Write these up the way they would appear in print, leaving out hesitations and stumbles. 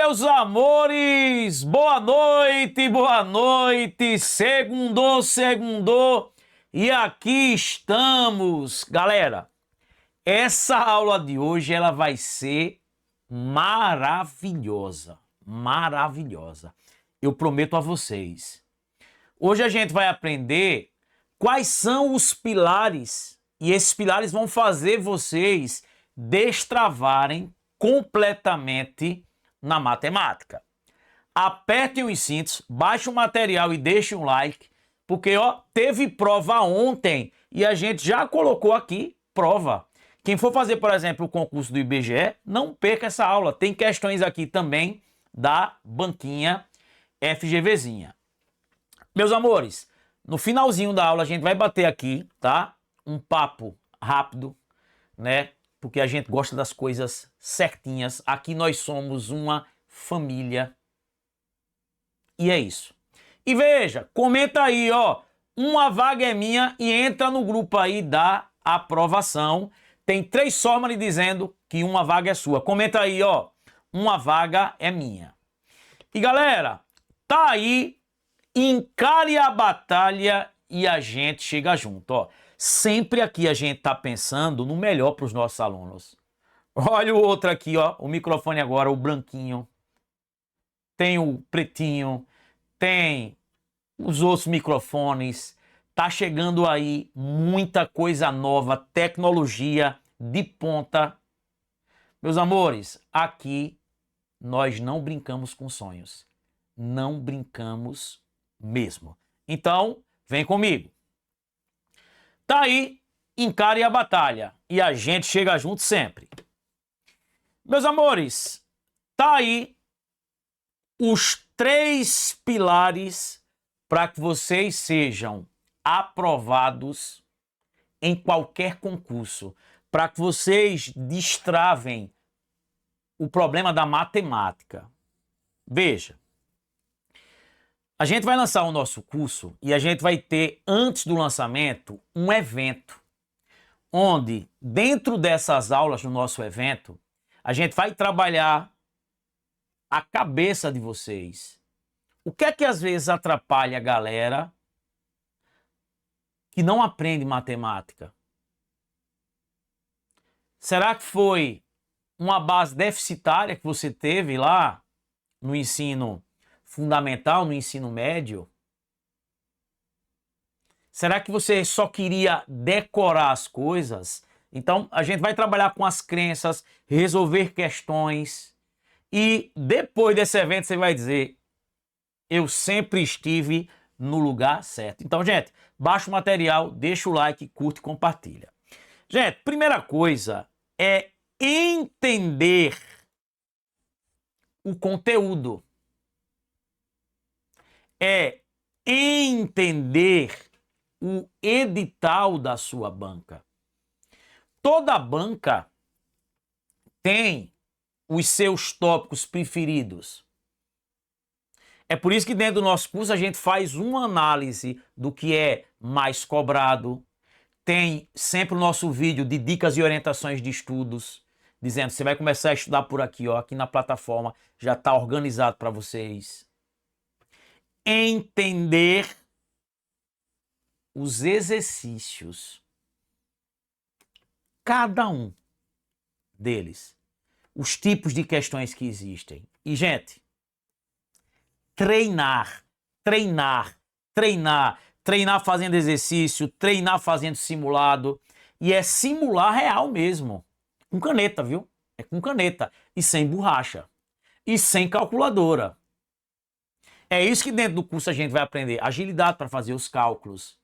Meus amores, boa noite, segundou, e aqui estamos. Galera, essa aula de hoje ela vai ser maravilhosa, eu prometo a vocês. Hoje a gente vai aprender quais são os pilares, e esses pilares vão fazer vocês destravarem completamente na matemática. Apertem os cintos, baixem o material e deixem um like, porque teve prova ontem e a gente já colocou aqui prova. Quem for fazer, por exemplo, o concurso do IBGE, não perca essa aula. Tem questões aqui também da banquinha FGVzinha. Meus amores, no finalzinho da aula a gente vai bater aqui, tá? Um papo rápido, né? Porque a gente gosta das coisas certinhas. Aqui nós somos uma família. E é isso. E veja, comenta aí, uma vaga é minha e entra no grupo aí da aprovação. Tem 3 formas dizendo que uma vaga é sua. Comenta aí, uma vaga é minha. E galera, tá aí, encare a batalha e a gente chega junto, Sempre aqui a gente tá pensando no melhor para os nossos alunos. Olha o outro aqui, o microfone agora, o branquinho. Tem o pretinho, tem os outros microfones. Tá chegando aí muita coisa nova, tecnologia de ponta. Meus amores, aqui nós não brincamos com sonhos. Não brincamos mesmo. Então, vem comigo. Tá aí, encare a batalha e a gente chega junto sempre. Meus amores, tá aí os 3 pilares para que vocês sejam aprovados em qualquer concurso, para que vocês destravem o problema da matemática. Veja, a gente vai lançar o nosso curso e a gente vai ter, antes do lançamento, um evento, onde, dentro dessas aulas do nosso evento, a gente vai trabalhar a cabeça de vocês. O que é que às vezes atrapalha a galera que não aprende matemática? Será que foi uma base deficitária que você teve lá no ensino fundamental, no ensino médio? Será que você só queria decorar as coisas? Então, a gente vai trabalhar com as crenças, resolver questões. E depois desse evento você vai dizer: eu sempre estive no lugar certo. Então, gente, baixa o material, deixa o like, curte e compartilha. Gente, primeira coisa é entender o conteúdo. É entender o edital da sua banca. Toda banca tem os seus tópicos preferidos. É por isso que dentro do nosso curso a gente faz uma análise do que é mais cobrado. Tem sempre o nosso vídeo de dicas e orientações de estudos, dizendo: você vai começar a estudar por aqui, aqui na plataforma já está organizado para vocês. Entender os exercícios, cada um deles, os tipos de questões que existem. E, gente, treinar fazendo exercício, treinar fazendo simulado, e é simular real mesmo, com caneta, viu? É com caneta, e sem borracha, e sem calculadora. É isso que dentro do curso a gente vai aprender: agilidade para fazer os cálculos,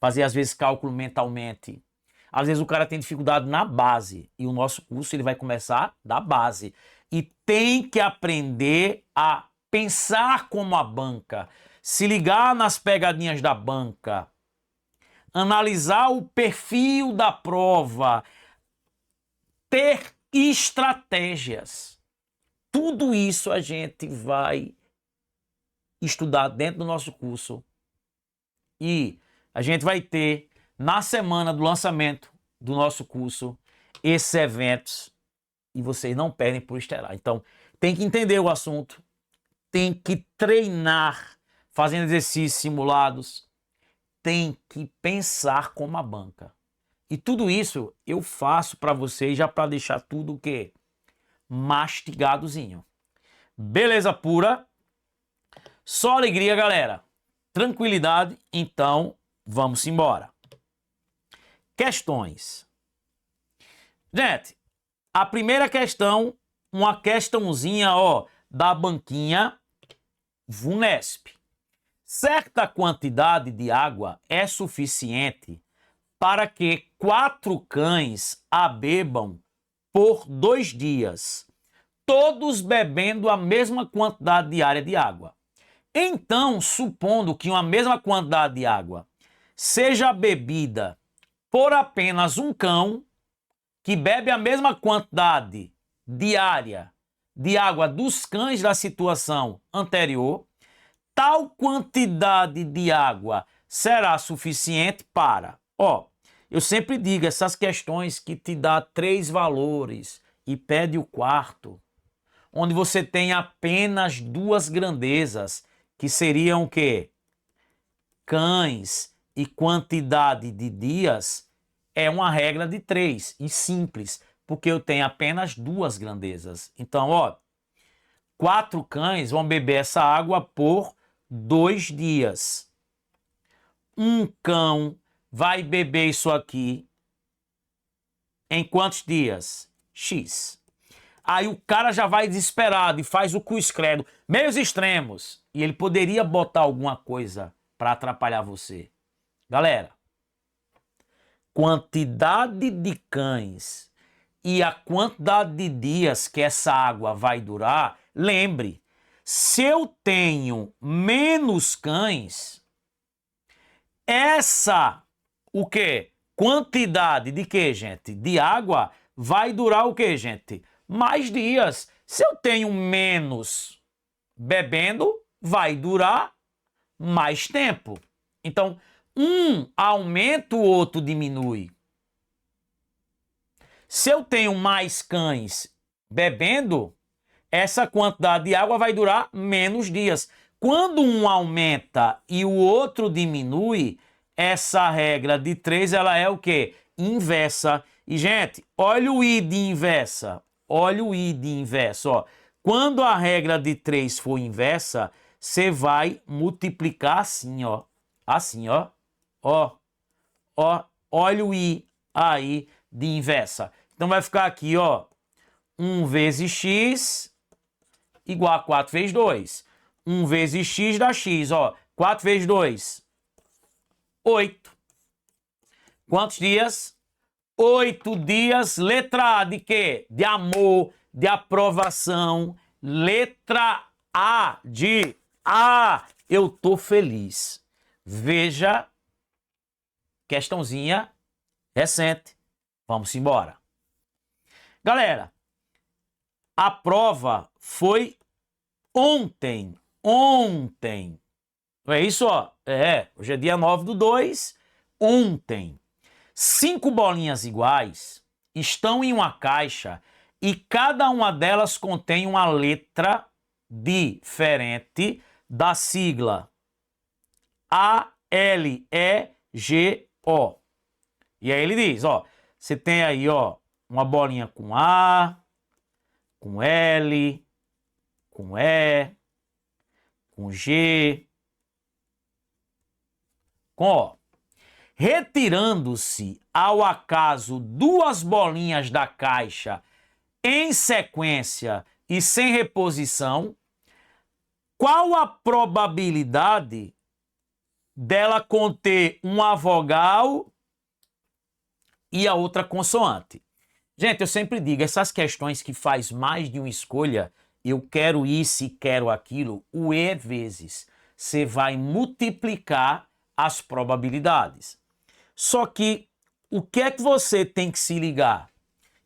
fazer às vezes cálculo mentalmente. Às vezes o cara tem dificuldade na base, e o nosso curso ele vai começar da base. E tem que aprender a pensar como a banca, se ligar nas pegadinhas da banca, analisar o perfil da prova, ter estratégias. Tudo isso a gente vai estudar dentro do nosso curso. E a gente vai ter, na semana do lançamento do nosso curso, esses eventos, e vocês não perdem por estelar. Então, tem que entender o assunto, tem que treinar, fazendo exercícios simulados, tem que pensar como a banca. E tudo isso eu faço para vocês já para deixar tudo o quê? Mastigadozinho. Beleza pura? Só alegria, galera. Tranquilidade, então vamos embora. Questões. Gente, a primeira questão, uma questãozinha, ó, da banquinha VUNESP. Certa quantidade de água é suficiente para que 4 cães a bebam por 2 dias, todos bebendo a mesma quantidade diária de água. Então, supondo que uma mesma quantidade de água seja bebida por apenas um cão, que bebe a mesma quantidade diária de água dos cães da situação anterior, tal quantidade de água será suficiente para... Ó, eu sempre digo, essas questões que te dá 3 valores e pede o quarto, onde você tem apenas 2 grandezas, que seriam o quê? Cães e quantidade de dias, é uma regra de 3 e simples, porque eu tenho apenas 2 grandezas. Então, ó, 4 cães vão beber essa água por 2 dias. Um cão vai beber isso aqui em quantos dias? X. Aí o cara já vai desesperado e faz o cruz-credo, meios extremos. E ele poderia botar alguma coisa para atrapalhar você. Galera, quantidade de cães e a quantidade de dias que essa água vai durar, lembre, se eu tenho menos cães, essa, o quê? Quantidade de quê, gente? De água vai durar o quê, gente? Mais dias. Se eu tenho menos bebendo, vai durar mais tempo. Então, um aumenta, o outro diminui. Se eu tenho mais cães bebendo, essa quantidade de água vai durar menos dias. Quando um aumenta e o outro diminui, essa regra de 3, ela é o quê? Inversa. E, gente, olha o I de inversa. Olha o I de inversa, ó. Quando a regra de 3 for inversa, você vai multiplicar assim, ó. Assim, ó. Ó. Ó. Olha o I aí de inversa. Então vai ficar aqui, ó. 1 vezes x igual a 4 vezes 2. 1 vezes x dá x, ó. 4 vezes 2, 8. Quantos dias? 8 dias. Letra A de quê? De amor, de aprovação. Letra A de eu tô feliz. Veja, questãozinha recente. Vamos embora. Galera, a prova foi ontem. Ontem. Não é isso, ó? É, hoje é dia 9/2. Ontem. 5 bolinhas iguais estão em uma caixa e cada uma delas contém uma letra diferente da sigla ALEGO. E aí ele diz, ó, você tem aí, ó, uma bolinha com A, com L, com E, com G, com O. Retirando-se ao acaso 2 bolinhas da caixa em sequência e sem reposição, qual a probabilidade dela conter uma vogal e a outra consoante? Gente, eu sempre digo, essas questões que faz mais de uma escolha, eu quero isso e quero aquilo, o E vezes. Você vai multiplicar as probabilidades. Só que o que é que você tem que se ligar?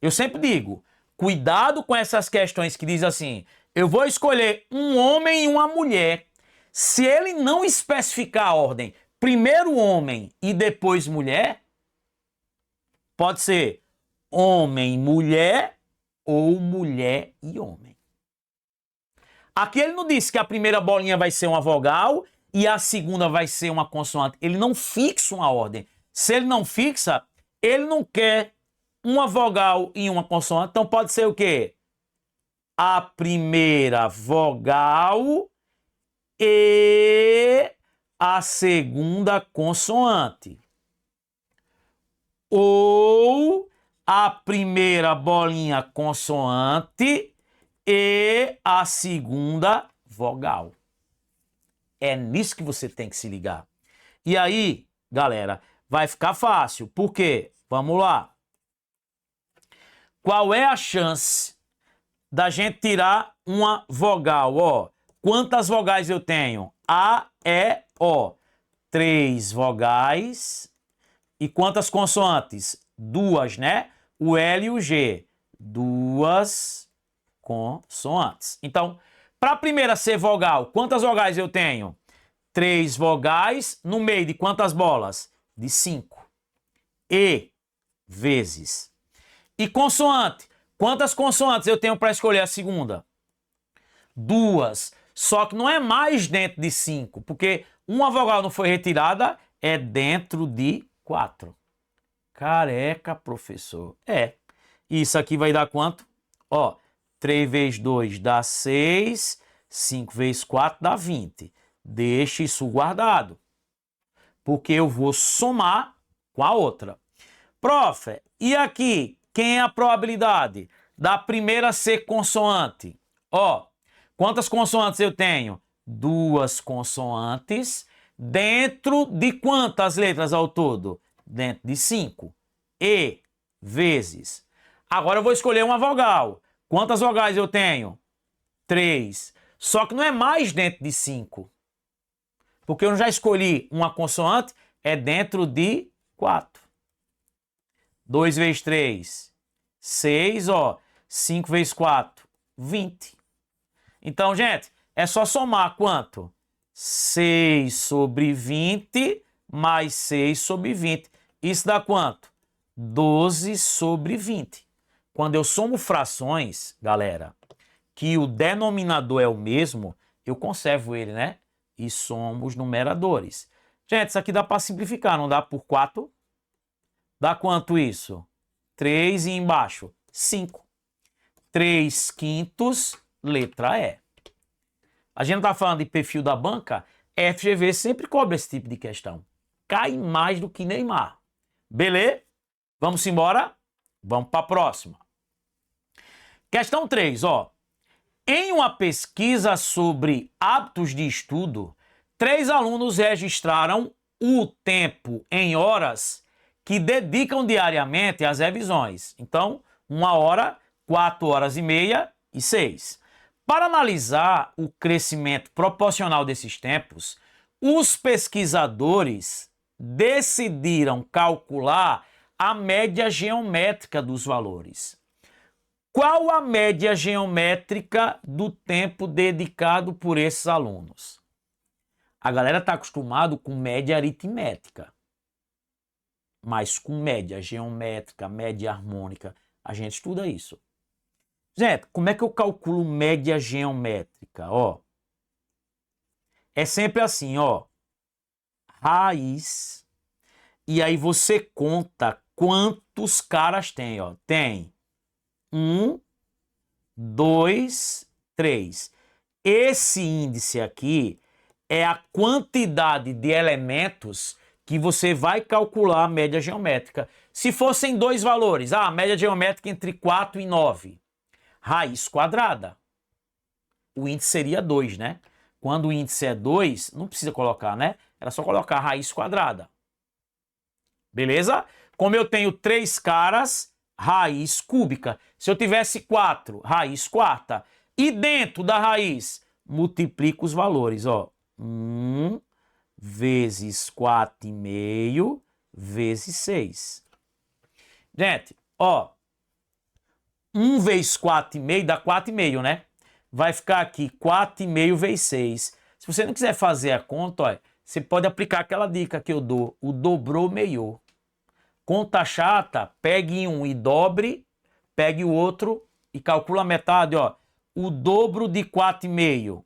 Eu sempre digo, cuidado com essas questões que diz assim, eu vou escolher um homem e uma mulher. Se ele não especificar a ordem, primeiro homem e depois mulher, pode ser homem, mulher ou mulher e homem. Aqui ele não disse que a primeira bolinha vai ser uma vogal e a segunda vai ser uma consoante. Ele não fixa uma ordem. Se ele não fixa, ele não quer uma vogal e uma consoante. Então pode ser o quê? A primeira vogal e a segunda consoante. Ou a primeira bolinha consoante e a segunda vogal. É nisso que você tem que se ligar. E aí, galera, vai ficar fácil. Por quê? Vamos lá. Qual é a chance da gente tirar uma vogal? Ó, quantas vogais eu tenho? A, E, O. 3 vogais. E quantas consoantes? 2, né? O L e o G. 2 consoantes. Então, para a primeira ser vogal, quantas vogais eu tenho? 3 vogais no meio de quantas bolas? De 5. E vezes. E consoante? Quantas consoantes eu tenho para escolher a segunda? 2. Só que não é mais dentro de 5, porque uma vogal não foi retirada, é dentro de 4. Careca, professor. É. Isso aqui vai dar quanto? Ó, 3 vezes 2 dá 6, 5 vezes 4 dá 20. Deixe isso guardado, porque eu vou somar com a outra. Prof, e aqui, quem é a probabilidade da primeira ser consoante? Ó, quantas consoantes eu tenho? 2 consoantes dentro de quantas letras ao todo? Dentro de 5. E vezes. Agora eu vou escolher uma vogal. Quantas vogais eu tenho? 3. Só que não é mais dentro de 5. Porque eu já escolhi uma consoante, é dentro de 4. 2 vezes 3, 6, ó. 5 vezes 4, 20. Então, gente, é só somar quanto? 6 sobre 20 mais 6 sobre 20. Isso dá quanto? 12 sobre 20. Quando eu somo frações, galera, que o denominador é o mesmo, eu conservo ele, né? E somo os numeradores. Gente, isso aqui dá para simplificar, não dá por 4? Dá quanto isso? 3 e embaixo, 5. 3 quintos, letra E. A gente não está falando de perfil da banca, FGV sempre cobra esse tipo de questão. Cai mais do que Neymar. Beleza? Vamos embora? Vamos para a próxima. Questão 3, ó. Em uma pesquisa sobre hábitos de estudo, 3 alunos registraram o tempo em horas que dedicam diariamente às revisões. Então, 1 hora, 4 horas e meia e 6. Para analisar o crescimento proporcional desses tempos, os pesquisadores decidiram calcular a média geométrica dos valores. Qual a média geométrica do tempo dedicado por esses alunos? A galera está acostumado com média aritmética, mas com média geométrica, média harmônica, a gente estuda isso. Gente, como é que eu calculo média geométrica? Ó, é sempre assim, ó, raiz, e aí você conta quantos caras tem, ó. Tem 1, 2, 3. Esse índice aqui é a quantidade de elementos que você vai calcular a média geométrica. Se fossem 2 valores, a média geométrica entre 4 e 9, raiz quadrada. O índice seria 2, né? Quando o índice é 2, não precisa colocar, né? Era só colocar raiz quadrada. Beleza? Como eu tenho 3 caras, raiz cúbica. Se eu tivesse 4, raiz quarta. E dentro da raiz, multiplico os valores, ó. 1 vezes 4,5 vezes 6. Gente, ó. 1 vezes 4,5 dá 4,5, né? Vai ficar aqui 4,5 vezes 6. Se você não quiser fazer a conta, ó, você pode aplicar aquela dica que eu dou, o dobrou, meiou. Conta chata, pegue um e dobre, pegue o outro e calcula a metade, ó. o dobro de 4,5?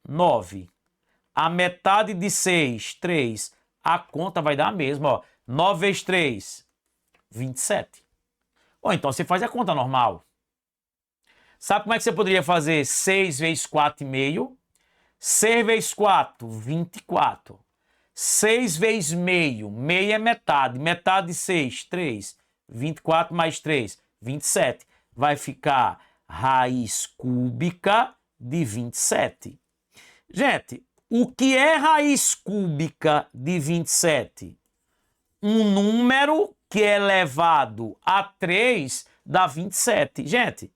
9. A metade de 6, 3. A conta vai dar a mesma, ó. 9 vezes 3, 27. Ou então você faz a conta normal. Sabe como é que você poderia fazer 6 vezes 4,5? 6 vezes 4, 24. 6 vezes meio. Meio é metade. Metade de 6, 3. 24 mais 3, 27. Vai ficar raiz cúbica de 27. Gente, o que é raiz cúbica de 27? Um número que é elevado a 3 dá 27. Gente,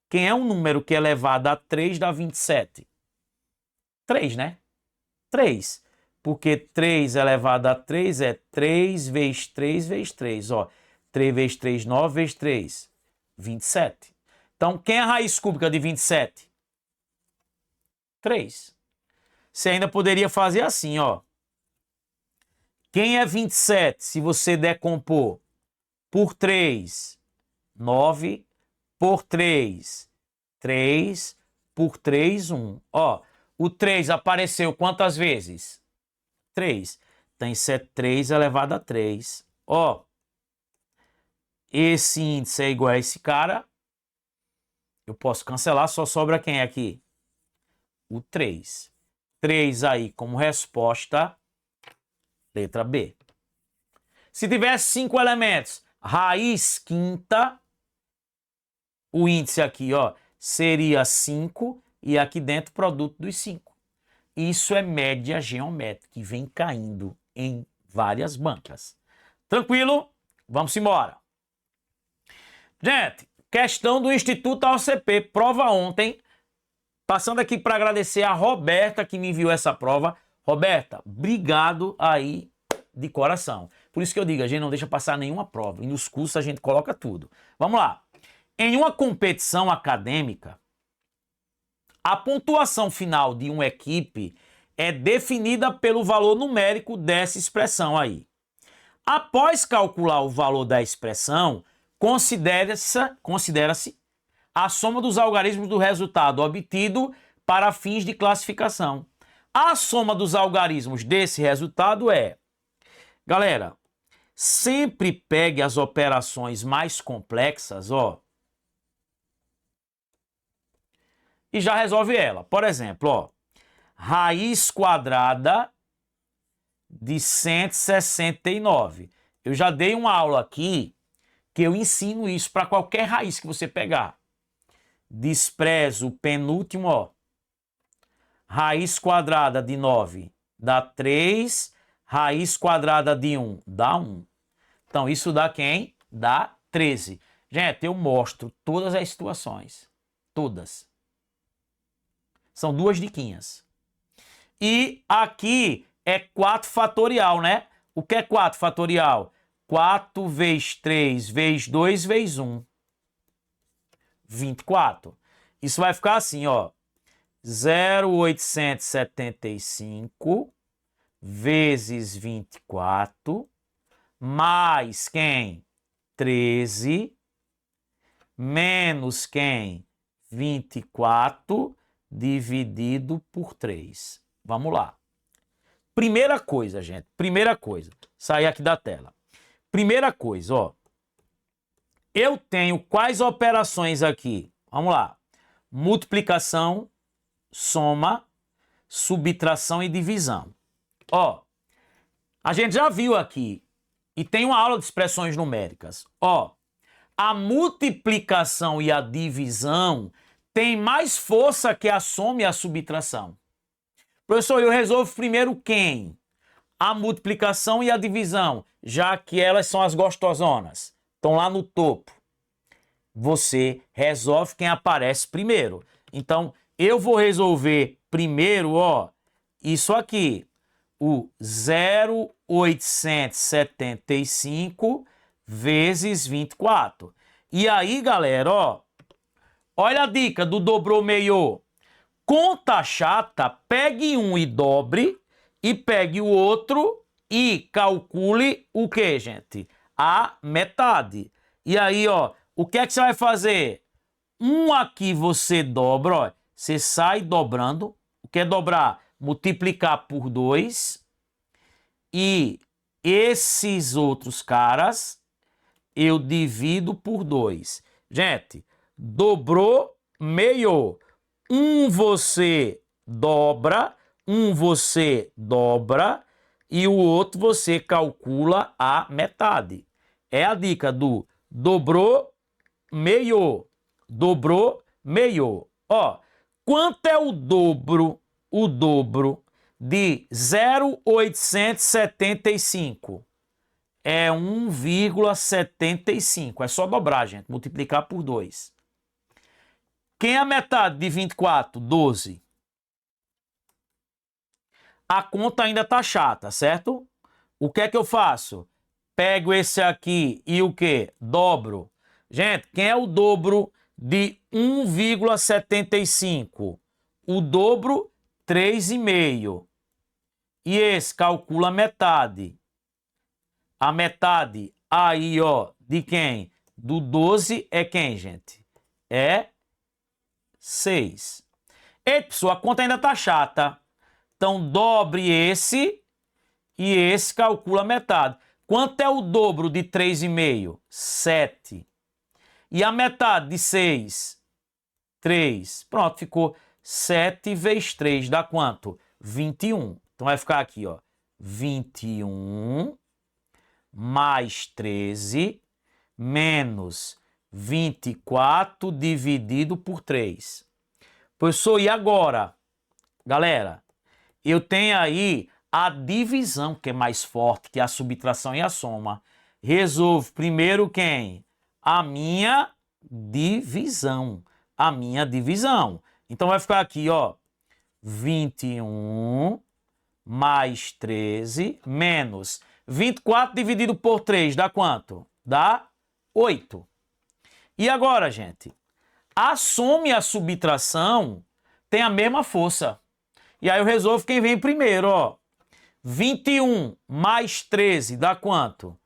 quem é um número que é elevado a 3 dá 27? 3, né? 3. Porque 3 elevado a 3 é 3 vezes 3 vezes 3. Ó, 3 vezes 3, 9 vezes 3, 27. Então, quem é a raiz cúbica de 27? 3. Você ainda poderia fazer assim, ó. Quem é 27, se você decompor por 3, 9, por 3, 3, por 3, 1. Ó, o 3 apareceu quantas vezes? 3. Então, isso é 3 elevado a 3. Ó, esse índice é igual a esse cara. Eu posso cancelar, só sobra quem aqui? O 3. 3 aí como resposta, letra B. Se tivesse 5 elementos, raiz quinta, o índice aqui, ó, seria 5 e aqui dentro produto dos 5. Isso é média geométrica que vem caindo em várias bancas. Tranquilo? Vamos embora. Gente, questão do Instituto AOCP, prova ontem. Passando aqui para agradecer a Roberta que me enviou essa prova. Roberta, obrigado aí de coração. Por isso que eu digo, a gente não deixa passar nenhuma prova. E nos cursos a gente coloca tudo. Vamos lá. Em uma competição acadêmica, a pontuação final de uma equipe é definida pelo valor numérico dessa expressão aí. Após calcular o valor da expressão, considera-se a soma dos algarismos do resultado obtido para fins de classificação. A soma dos algarismos desse resultado é... Galera, sempre pegue as operações mais complexas, ó, e já resolve ela. Por exemplo, ó, raiz quadrada de 169. Eu já dei uma aula aqui que eu ensino isso para qualquer raiz que você pegar. Desprezo o penúltimo, ó. Raiz quadrada de 9 dá 3. Raiz quadrada de 1 dá 1. Então, isso dá quem? Dá 13. Gente, eu mostro todas as situações. Todas. São 2 diquinhas. E aqui é 4 fatorial, né? O que é 4 fatorial? 4 vezes 3 vezes 2 vezes 1. 24. Isso vai ficar assim, ó. 0,875 vezes 24 mais quem? 13 menos quem? 24 dividido por 3. Vamos lá. Primeira coisa, gente. Primeira coisa. Sair aqui da tela. Primeira coisa, ó. Eu tenho quais operações aqui? Vamos lá. Multiplicação, soma, subtração e divisão. Ó, a gente já viu aqui, e tem uma aula de expressões numéricas. Ó, a multiplicação e a divisão tem mais força que a soma e a subtração. Professor, eu resolvo primeiro quem? A multiplicação e a divisão, já que elas são as gostosonas. Estão lá no topo. Você resolve quem aparece primeiro. Então, eu vou resolver primeiro, ó, isso aqui. O 0,875 vezes 24. E aí, galera, ó, olha a dica do dobrou meio. Conta chata, pegue um e dobre, e pegue o outro e calcule o que, gente? A metade. E aí, ó, o que é que você vai fazer? Um aqui você dobra, ó, você sai dobrando. O que é dobrar? Multiplicar por 2. E esses outros caras eu divido por 2. Gente, dobrou, meio. Um você dobra, um você dobra e o outro você calcula a metade. É a dica do dobrou, meio. Dobrou, meio. Ó, quanto é o dobro de 0,875? É 1,75. É só dobrar, gente. Multiplicar por 2. Quem é a metade de 24? 12. A conta ainda tá chata, certo? O que é que eu faço? Pego esse aqui e o quê? Dobro. Gente, quem é o dobro de 1,75? O dobro, 3,5. E esse calcula a metade. A metade aí, ó, de quem? Do 12 é quem, gente? É 6. Ei, pessoal, a conta ainda tá chata. Então, dobre esse e esse calcula a metade. Quanto é o dobro de 3,5? 7. E a metade de 6? 3. Pronto, ficou 7 vezes 3 dá quanto? 21. Então, vai ficar aqui, ó, 21 mais 13 menos 24 dividido por 3. Professor, e agora? Galera, eu tenho aí a divisão, que é mais forte que a subtração e a soma. Resolvo primeiro quem? A minha divisão. A minha divisão. Então vai ficar aqui, ó, 21 mais 13 menos 24 dividido por 3 dá quanto? Dá 8. E agora, gente? A soma e a subtração têm a mesma força. E aí eu resolvo quem vem primeiro, ó. 21 mais 13 dá quanto?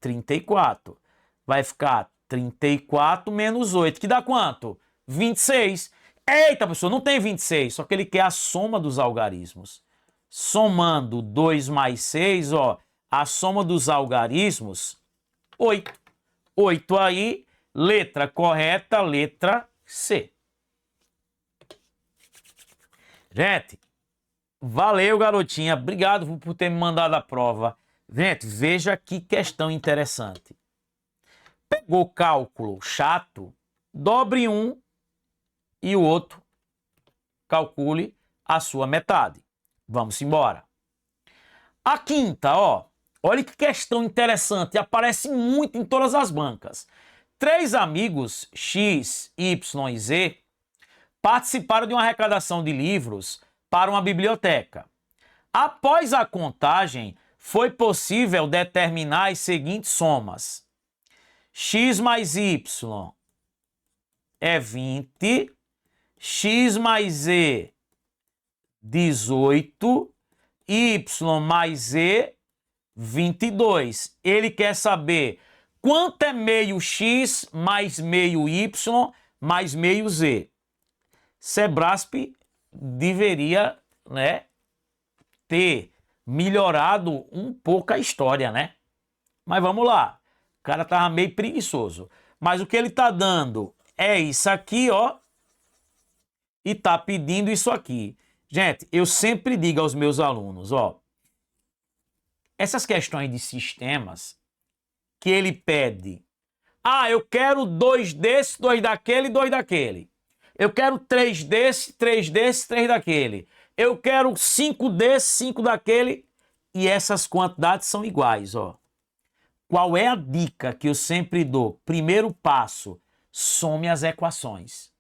34. Vai ficar 34 menos 8, que dá quanto? 26. Eita, pessoal, não tem 26, só que ele quer a soma dos algarismos. Somando 2 mais 6, ó, a soma dos algarismos, 8. 8 aí, letra correta, letra C. Gente, valeu, garotinha. Obrigado por ter me mandado a prova. Gente, veja que questão interessante. Pegou cálculo chato, dobre um e o outro calcule a sua metade. Vamos embora. A quinta, ó. Olha que questão interessante. Aparece muito em todas as bancas. 3 amigos, X, Y e Z, participaram de uma arrecadação de livros para uma biblioteca. Após a contagem, foi possível determinar as seguintes somas. X mais Y é 20, X mais Z, 18, Y mais Z, 22. Ele quer saber quanto é meio X mais meio Y mais meio Z. Sebrasp deveria, né, ter melhorado um pouco a história, né? Mas vamos lá. O cara tava meio preguiçoso. Mas o que ele tá dando é isso aqui, ó. E tá pedindo isso aqui. Gente, eu sempre digo aos meus alunos, ó. Essas questões de sistemas que ele pede. Ah, eu quero 2 desse, 2 daquele e 2 daquele. Eu quero 3 desse, 3 desse, 3 daquele. Eu quero 5 desse, 5 daquele. E essas quantidades são iguais, ó. Qual é a dica que eu sempre dou? Primeiro passo, some as equações.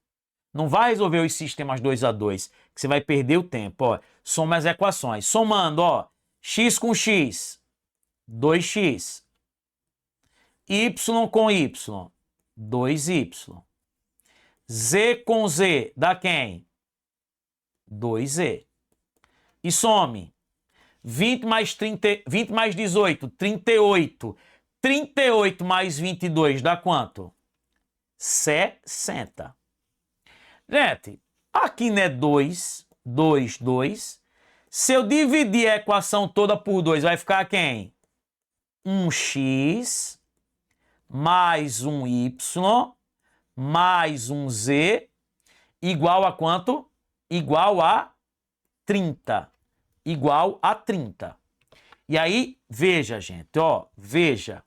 Não vai resolver os sistemas 2 a 2, que você vai perder o tempo, ó. Some as equações. Somando, ó, x com x, 2x. Y com y, 2y. Z com z, dá quem? 2z. E some. 20 mais 18, 38. 38 mais 22 dá quanto? 60. Gente, Aqui não é 2, 2, 2. Se eu dividir a equação toda por 2, vai ficar quem? Um x mais um y mais um z igual a quanto? Igual a 30. Igual a 30. E aí, veja, gente, ó, veja.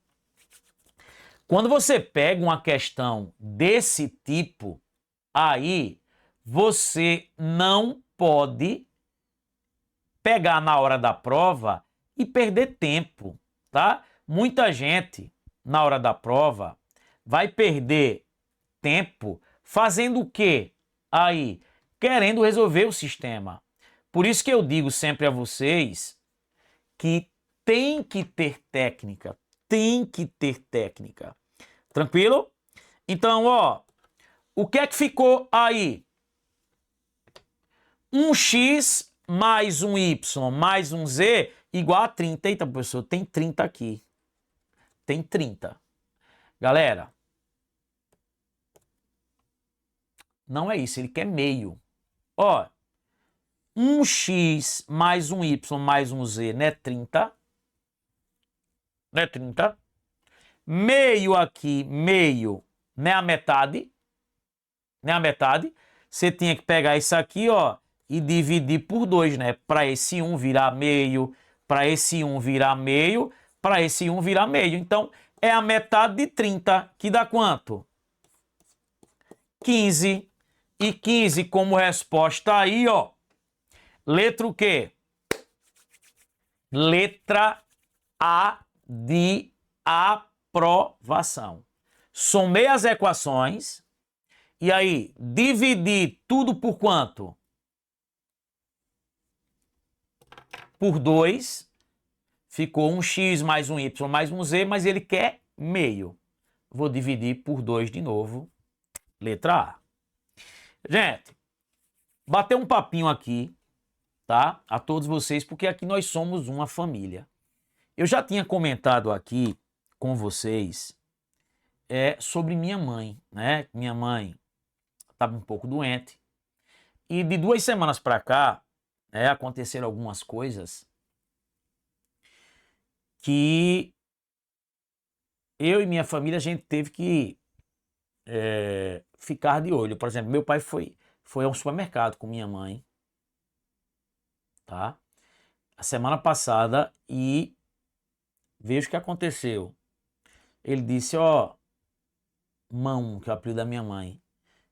Quando você pega uma questão desse tipo, aí você não pode pegar na hora da prova e perder tempo, tá? Muita gente, na hora da prova, vai perder tempo fazendo o quê? Aí, querendo resolver o sistema. Por isso que eu digo sempre a vocês que tem que ter técnica, tem que ter técnica. Tranquilo? Então, ó, o que é que ficou aí? Um x mais um y mais um z igual a 30. Eita, professor, tem 30 aqui. Tem 30. Galera, não é isso, ele quer meio. Ó, um x mais um y mais um z, não é 30? Não é 30? Meio aqui, meio, não é a metade? Não é a metade? Você tinha que pegar isso aqui, ó, e dividir por 2, né? Para esse 1 virar meio, para esse 1 virar meio, para esse 1 virar meio. Então, é a metade de 30, que dá quanto? 15. E 15 como resposta aí, ó. Letra o quê? Letra A de aprovação. Somei as equações e aí dividir tudo por quanto? Por 2. Ficou um x mais um y mais um z, mas ele quer meio. Vou dividir por 2 de novo. Letra A. Gente, bateu um papinho aqui, tá? A todos vocês, porque aqui nós somos uma família. Eu já tinha comentado aqui com vocês sobre minha mãe, né? Minha mãe estava um pouco doente. E de 2 semanas para cá, aconteceram algumas coisas que eu e minha família, a gente teve que ficar de olho. Por exemplo, meu pai foi ao supermercado com minha mãe, tá? A semana passada e veja o que aconteceu. Ele disse, ó, mão, que é o apelido da minha mãe,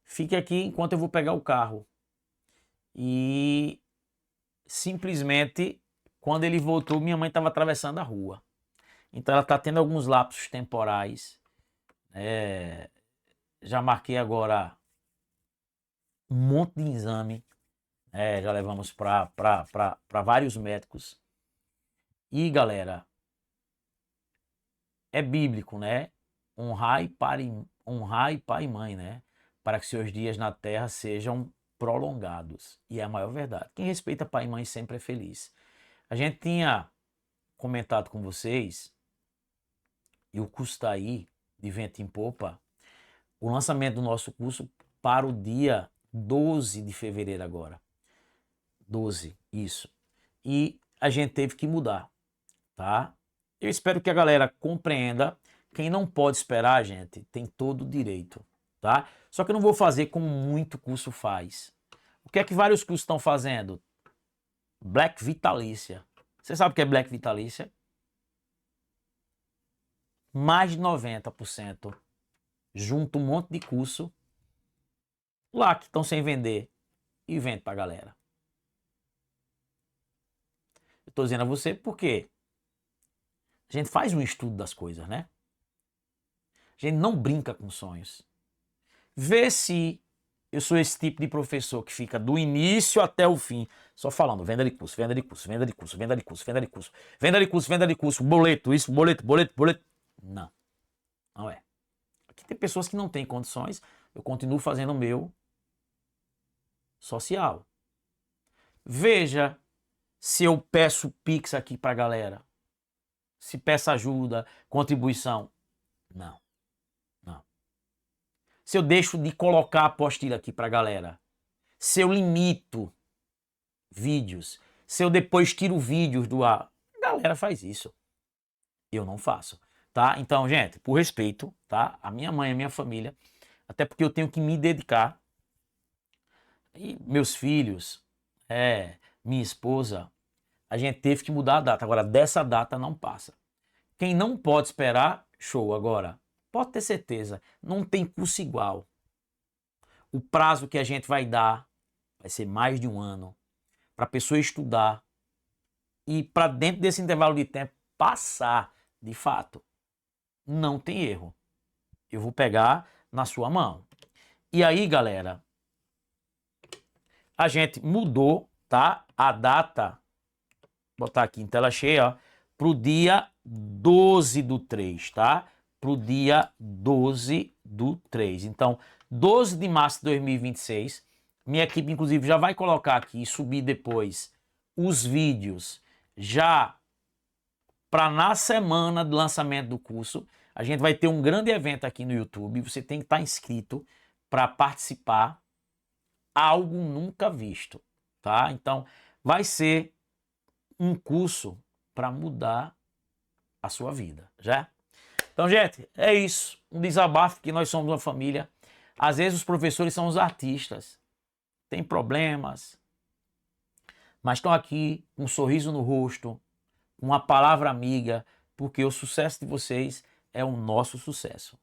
fique aqui enquanto eu vou pegar o carro. E simplesmente, quando ele voltou, minha mãe estava atravessando a rua. Então ela está tendo alguns lapsos temporais. Já marquei agora um monte de exame. Já levamos para vários médicos. E galera, é bíblico, né? Honrai pai e mãe, né? Para que seus dias na terra sejam prolongados. E é a maior verdade. Quem respeita pai e mãe sempre é feliz. A gente tinha comentado com vocês, e o curso está aí, de vento em popa, o lançamento do nosso curso para o dia 12 de fevereiro agora. 12, isso. E a gente teve que mudar, tá? Eu espero que a galera compreenda. Quem não pode esperar, gente, tem todo o direito, tá? Só que eu não vou fazer como muito curso faz. O que é que vários cursos estão fazendo? Black Vitalícia. Você sabe o que é Black Vitalícia? Mais de 90%. Junto um monte de curso lá que estão sem vender e vende pra galera. Eu tô dizendo a você porque a gente faz um estudo das coisas, né? A gente não brinca com sonhos. Vê se eu sou esse tipo de professor que fica do início até o fim só falando venda de curso, venda de curso, venda de curso, venda de curso, venda de curso, venda de curso, venda de curso, boleto, isso, boleto, boleto, boleto. Não, não é. Aqui tem pessoas que não têm condições, eu continuo fazendo o meu social. Veja se eu peço Pix aqui pra galera. Se peço ajuda, contribuição. Não. Não. Se eu deixo de colocar a apostila aqui pra galera. se eu limito vídeos, se eu depois tiro vídeos do ar. A galera faz isso. Eu não faço, tá? Então, gente, por respeito, tá? A minha mãe, a minha família, até porque eu tenho que me dedicar. E meus filhos, minha esposa, a gente teve que mudar a data. Agora, dessa data não passa. Quem não pode esperar, show. Agora, pode ter certeza, não tem curso igual. O prazo que a gente vai dar vai ser mais de 1 ano para a pessoa estudar e para dentro desse intervalo de tempo passar, de fato. Não tem erro. Eu vou pegar na sua mão. E aí, galera, a gente mudou, tá? A data, vou botar aqui em tela cheia, ó, pro dia 12/3, tá? Pro dia 12/3. Então, 12 de março de 2026, minha equipe, inclusive, já vai colocar aqui e subir depois os vídeos já para na semana do lançamento do curso. A gente vai ter um grande evento aqui no YouTube. Você tem que estar inscrito para participar. Algo nunca visto, tá? Então, vai ser um curso para mudar a sua vida, já? Então, gente, é isso. Um desabafo, que nós somos uma família. Às vezes os professores são os artistas. Tem problemas, mas estão aqui com um sorriso no rosto, com uma palavra amiga, porque o sucesso de vocês é o nosso sucesso.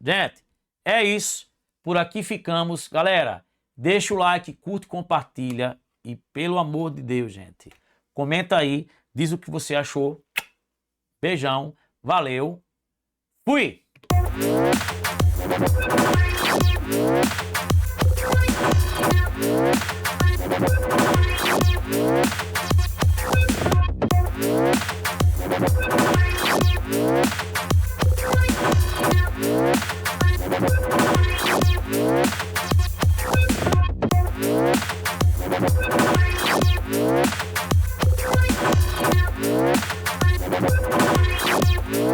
Gente, é isso. Por aqui ficamos. Galera, deixa o like, curte, compartilha e, pelo amor de Deus, gente, comenta aí, diz o que você achou. Beijão, valeu, fui!